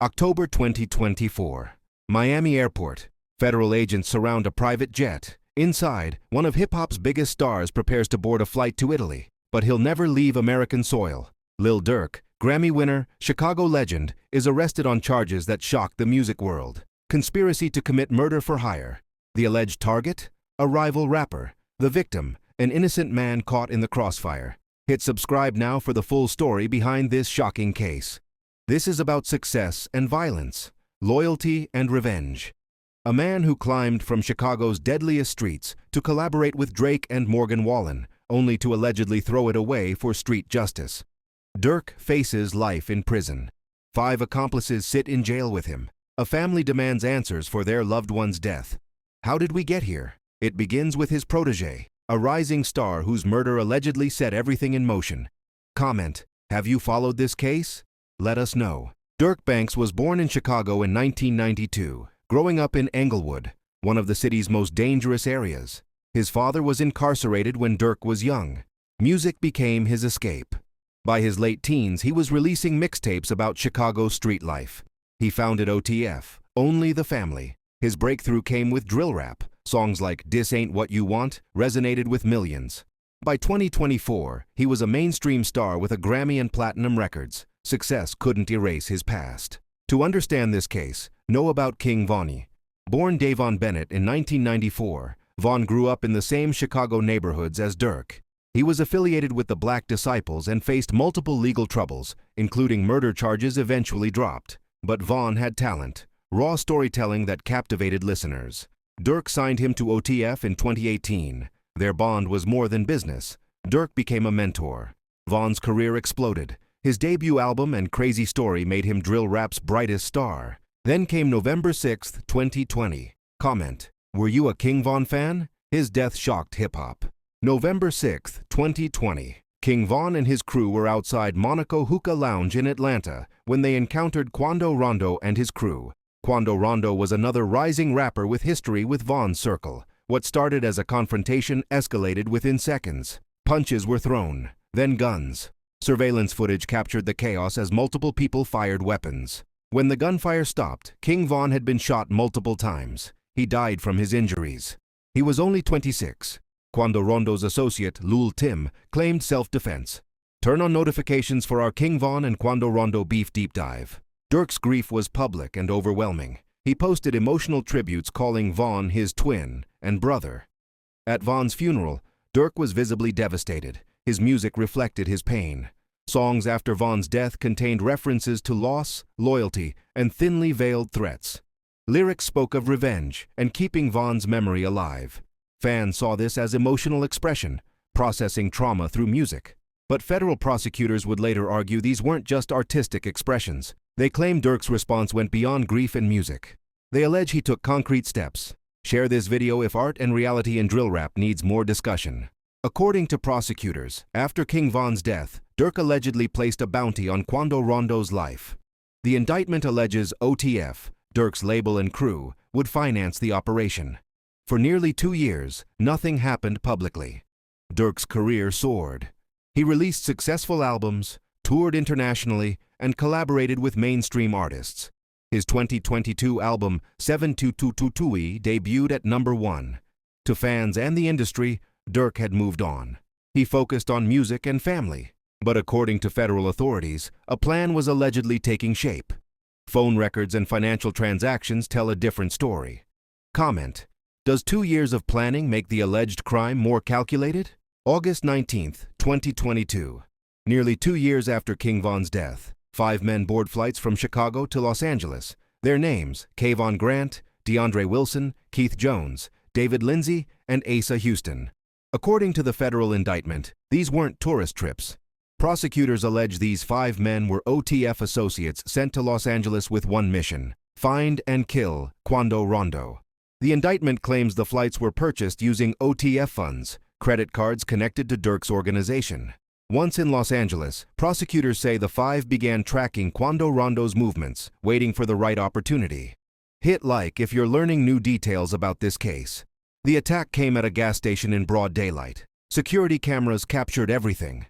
October 2024. Miami Airport. Federal agents surround a private jet. Inside, one of hip-hop's biggest stars prepares to board a flight to Italy, but he'll never leave American soil. Lil Durk, Grammy winner, Chicago legend, is arrested on charges that shock the music world. Conspiracy to commit murder for hire. The alleged target? A rival rapper. The victim? An innocent man caught in the crossfire. Hit subscribe now for the full story behind this shocking case. This is about success and violence, loyalty and revenge. A man who climbed from Chicago's deadliest streets to collaborate with Drake and Morgan Wallen, only to allegedly throw it away for street justice. Durk faces life in prison. 5 accomplices sit in jail with him. A family demands answers for their loved one's death. How did we get here? It begins with his protege, a rising star whose murder allegedly set everything in motion. Comment: have you followed this case? Let us know. Durk Banks was born in Chicago in 1992, growing up in Englewood, one of the city's most dangerous areas. His father was incarcerated when Durk was young. Music became his escape. By his late teens, he was releasing mixtapes about Chicago's street life. He founded OTF, Only the Family. His breakthrough came with drill rap. Songs like Dis Ain't What You Want resonated with millions. By 2024, he was a mainstream star with a Grammy and Platinum records. Success couldn't erase his past. To understand this case, know about King Von. Born Davon Bennett in 1994, Von grew up in the same Chicago neighborhoods as Durk. He was affiliated with the Black Disciples and faced multiple legal troubles, including murder charges eventually dropped. But Von had talent, raw storytelling that captivated listeners. Durk signed him to OTF in 2018. Their bond was more than business. Durk became a mentor. Von's career exploded. His debut album and Crazy Story made him drill rap's brightest star. Then came November 6, 2020. Comment: were you a King Von fan? His death shocked hip-hop. November 6, 2020. King Von and his crew were outside Monaco Hookah Lounge in Atlanta when they encountered Quando Rondo and his crew. Quando Rondo was another rising rapper with history with Von's circle. What started as a confrontation escalated within seconds. Punches were thrown, then guns. Surveillance footage captured the chaos as multiple people fired weapons. When the gunfire stopped, King Von had been shot multiple times. He died from his injuries. He was only 26. Quando Rondo's associate, Lul Tim, claimed self-defense. Turn on notifications for our King Von and Quando Rondo beef deep dive. Durk's grief was public and overwhelming. He posted emotional tributes calling Von his twin and brother. At Von's funeral, Durk was visibly devastated. His music reflected his pain. Songs after Von's death contained references to loss, loyalty, and thinly veiled threats. Lyrics spoke of revenge and keeping Von's memory alive. Fans saw this as emotional expression, processing trauma through music. But federal prosecutors would later argue these weren't just artistic expressions. They claimed Durk's response went beyond grief and music. They allege he took concrete steps. Share this video if art and reality in drill rap needs more discussion. According to prosecutors, after King Von's death, Durk allegedly placed a bounty on Quando Rondo's life. The indictment alleges OTF, Durk's label and crew, would finance the operation. For nearly 2 years, nothing happened publicly. Durk's career soared. He released successful albums, toured internationally, and collaborated with mainstream artists. His 2022 album, 7222 debuted at #1. To fans and the industry, Durk had moved on. He focused on music and family. But according to federal authorities, a plan was allegedly taking shape. Phone records and financial transactions tell a different story. Comment: does 2 years of planning make the alleged crime more calculated? August 19, 2022. Nearly 2 years after King Von's death, 5 men board flights from Chicago to Los Angeles. Their names: Kayvon Grant, DeAndre Wilson, Keith Jones, David Lindsay, and Asa Houston. According to the federal indictment, these weren't tourist trips. Prosecutors allege these 5 men were OTF associates sent to Los Angeles with one mission: find and kill Quando Rondo. The indictment claims the flights were purchased using OTF funds, credit cards connected to Durk's organization. Once in Los Angeles, prosecutors say the 5 began tracking Quando Rondo's movements, waiting for the right opportunity. Hit like if you're learning new details about this case. The attack came at a gas station in broad daylight. Security cameras captured everything.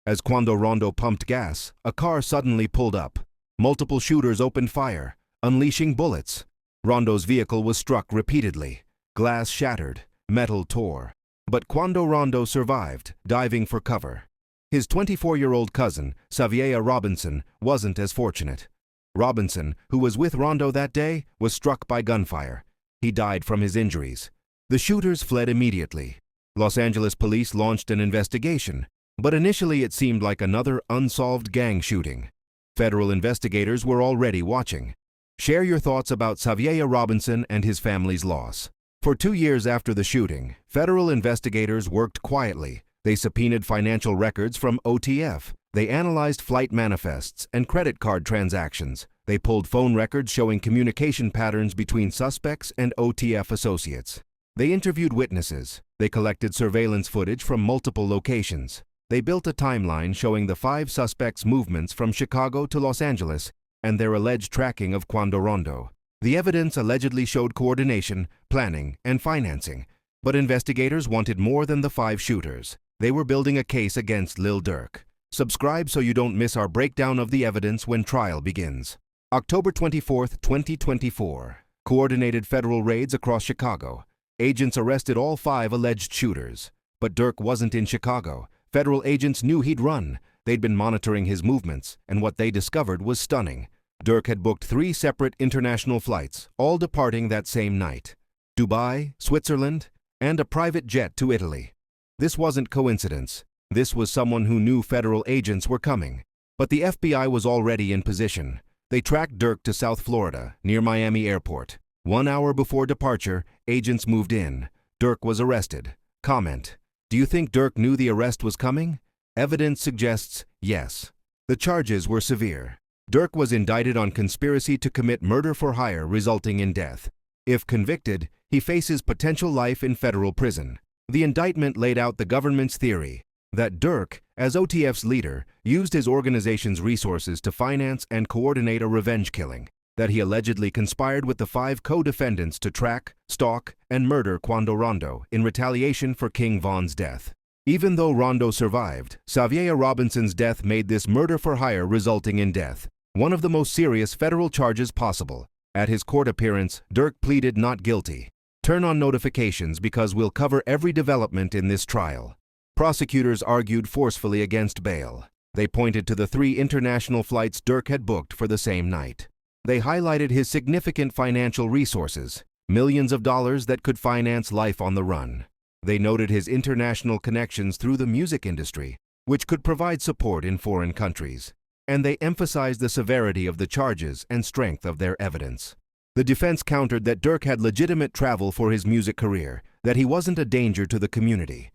As Quando Rondo pumped gas, a car suddenly pulled up. Multiple shooters opened fire, unleashing bullets. Rondo's vehicle was struck repeatedly. Glass shattered, metal tore. But Quando Rondo survived, diving for cover. His 24-year-old cousin, Xavier Robinson, wasn't as fortunate. Robinson, who was with Rondo that day, was struck by gunfire. He died from his injuries. The shooters fled immediately. Los Angeles police launched an investigation, but initially it seemed like another unsolved gang shooting. Federal investigators were already watching. Share your thoughts about Xavier Robinson and his family's loss. For 2 years after the shooting, federal investigators worked quietly. They subpoenaed financial records from OTF. They analyzed flight manifests and credit card transactions. They pulled phone records showing communication patterns between suspects and OTF associates. They interviewed witnesses. They collected surveillance footage from multiple locations. They built a timeline showing the 5 suspects' movements from Chicago to Los Angeles and their alleged tracking of Quando Rondo. The evidence allegedly showed coordination, planning, and financing. But investigators wanted more than the 5 shooters. They were building a case against Lil Durk. Subscribe so you don't miss our breakdown of the evidence when trial begins. October 24, 2024. Coordinated federal raids across Chicago. Agents arrested all 5 alleged shooters. But Durk wasn't in Chicago. Federal agents knew he'd run. They'd been monitoring his movements, and what they discovered was stunning. Durk had booked 3 separate international flights, all departing that same night. Dubai, Switzerland, and a private jet to Italy. This wasn't coincidence. This was someone who knew federal agents were coming. But the FBI was already in position. They tracked Durk to South Florida, near Miami Airport. 1 hour before departure, agents moved in. Durk was arrested. Comment: do you think Durk knew the arrest was coming? Evidence suggests yes. The charges were severe. Durk was indicted on conspiracy to commit murder for hire resulting in death. If convicted, he faces potential life in federal prison. The indictment laid out the government's theory that Durk, as OTF's leader, used his organization's resources to finance and coordinate a revenge killing, that he allegedly conspired with the 5 co-defendants to track, stalk, and murder Quando Rondo in retaliation for King Von's death. Even though Rondo survived, Xavier Robinson's death made this murder for hire resulting in death one of the most serious federal charges possible. At his court appearance, Durk pleaded not guilty. Turn on notifications because we'll cover every development in this trial. Prosecutors argued forcefully against bail. They pointed to the 3 international flights Durk had booked for the same night. They highlighted his significant financial resources, millions of dollars that could finance life on the run. They noted his international connections through the music industry, which could provide support in foreign countries. And they emphasized the severity of the charges and strength of their evidence. The defense countered that Durk had legitimate travel for his music career, that he wasn't a danger to the community.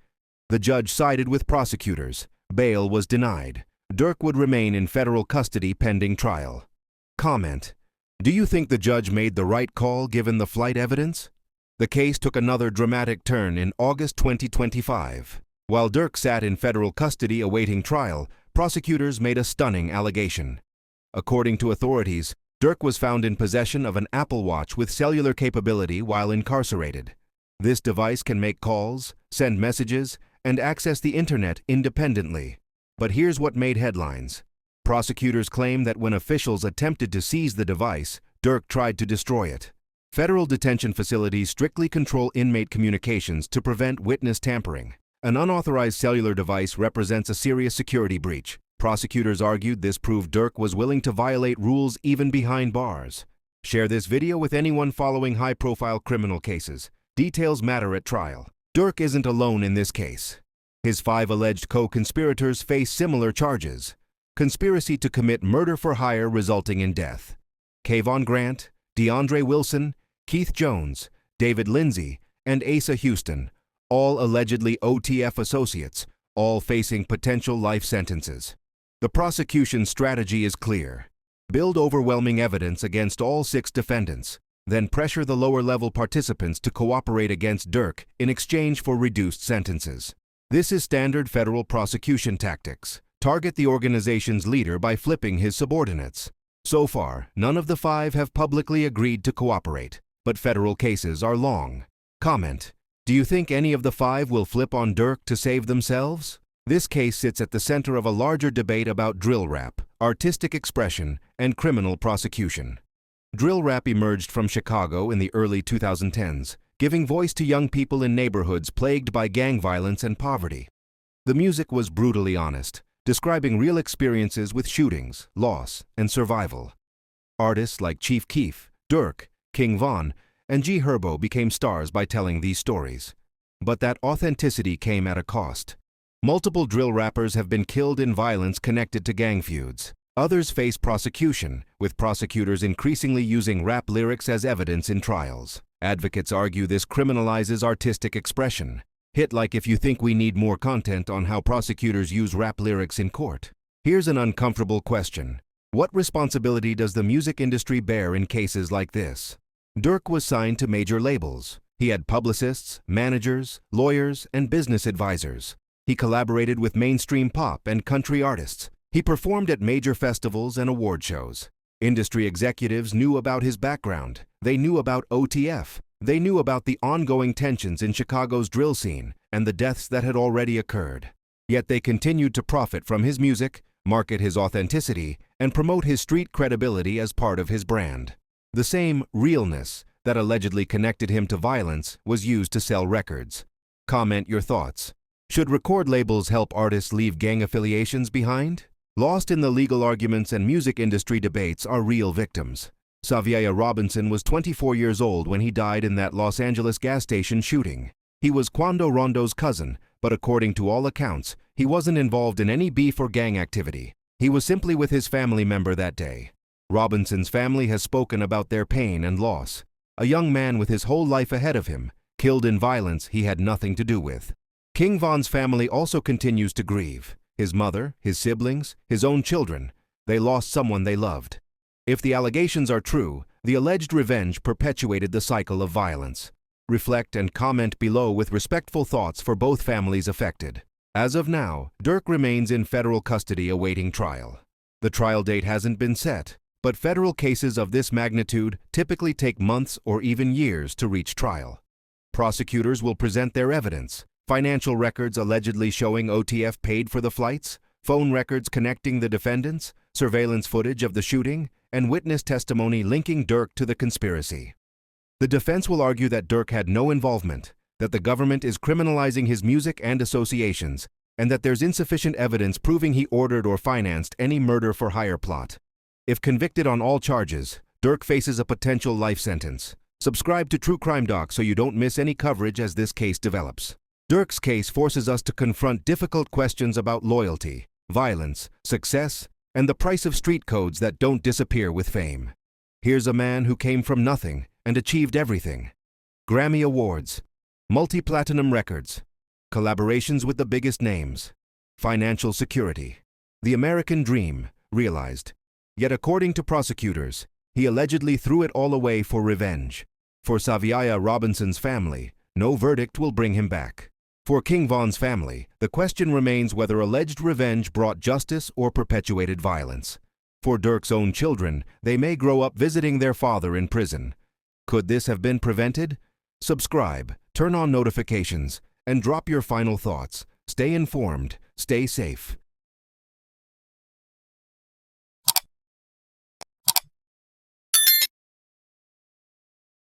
The judge sided with prosecutors. Bail was denied. Durk would remain in federal custody pending trial. Comment: do you think the judge made the right call given the flight evidence? The case took another dramatic turn in August 2025. While Durk sat in federal custody awaiting trial, prosecutors made a stunning allegation. According to authorities, Durk was found in possession of an Apple Watch with cellular capability while incarcerated. This device can make calls, send messages, and access the internet independently. But here's what made headlines. Prosecutors claim that when officials attempted to seize the device, Durk tried to destroy it. Federal detention facilities strictly control inmate communications to prevent witness tampering. An unauthorized cellular device represents a serious security breach. Prosecutors argued this proved Durk was willing to violate rules even behind bars. Share this video with anyone following high-profile criminal cases. Details matter at trial. Durk isn't alone in this case. His 5 alleged co-conspirators face similar charges. Conspiracy to commit murder for hire resulting in death. Kayvon Grant, DeAndre Wilson, Keith Jones, David Lindsay, and Asa Houston, all allegedly OTF associates, all facing potential life sentences. The prosecution's strategy is clear. Build overwhelming evidence against all 6 defendants, then pressure the lower-level participants to cooperate against Durk in exchange for reduced sentences. This is standard federal prosecution tactics. Target the organization's leader by flipping his subordinates. So far, none of the 5 have publicly agreed to cooperate, but federal cases are long. Comment: do you think any of the 5 will flip on Durk to save themselves? This case sits at the center of a larger debate about drill rap, artistic expression, and criminal prosecution. Drill rap emerged from Chicago in the early 2010s, giving voice to young people in neighborhoods plagued by gang violence and poverty. The music was brutally honest, describing real experiences with shootings, loss, and survival. Artists like Chief Keef, Durk, King Von, and G Herbo became stars by telling these stories. But that authenticity came at a cost. Multiple drill rappers have been killed in violence connected to gang feuds. Others face prosecution, with prosecutors increasingly using rap lyrics as evidence in trials. Advocates argue this criminalizes artistic expression. Hit like if you think we need more content on how prosecutors use rap lyrics in court. Here's an uncomfortable question. What responsibility does the music industry bear in cases like this? Durk was signed to major labels. He had publicists, managers, lawyers, and business advisors. He collaborated with mainstream pop and country artists. He performed at major festivals and award shows. Industry executives knew about his background. They knew about OTF. They knew about the ongoing tensions in Chicago's drill scene and the deaths that had already occurred. Yet they continued to profit from his music, market his authenticity, and promote his street credibility as part of his brand. The same realness that allegedly connected him to violence was used to sell records. Comment your thoughts. Should record labels help artists leave gang affiliations behind? Lost in the legal arguments and music industry debates are real victims. Saviah Robinson was 24 years old when he died in that Los Angeles gas station shooting. He was Quando Rondo's cousin, but according to all accounts, he wasn't involved in any beef or gang activity. He was simply with his family member that day. Robinson's family has spoken about their pain and loss. A young man with his whole life ahead of him, killed in violence he had nothing to do with. King Von's family also continues to grieve. His mother, his siblings, his own children. They lost someone they loved. If the allegations are true, the alleged revenge perpetuated the cycle of violence. Reflect and comment below with respectful thoughts for both families affected. As of now, Durk remains in federal custody awaiting trial. The trial date hasn't been set, but federal cases of this magnitude typically take months or even years to reach trial. Prosecutors will present their evidence. Financial records allegedly showing OTF paid for the flights, phone records connecting the defendants, surveillance footage of the shooting, and witness testimony linking Durk to the conspiracy. The defense will argue that Durk had no involvement, that the government is criminalizing his music and associations, and that there's insufficient evidence proving he ordered or financed any murder-for-hire plot. If convicted on all charges, Durk faces a potential life sentence. Subscribe to True Crime Doc so you don't miss any coverage as this case develops. Durk's case forces us to confront difficult questions about loyalty, violence, success, and the price of street codes that don't disappear with fame. Here's a man who came from nothing and achieved everything. Grammy Awards, multi-platinum records, collaborations with the biggest names, financial security, the American dream realized. Yet according to prosecutors, he allegedly threw it all away for revenge. For Saviah Robinson's family, no verdict will bring him back. For King Von's family, the question remains whether alleged revenge brought justice or perpetuated violence. For Durk's own children, they may grow up visiting their father in prison. Could this have been prevented? Subscribe, turn on notifications, and drop your final thoughts. Stay informed, stay safe.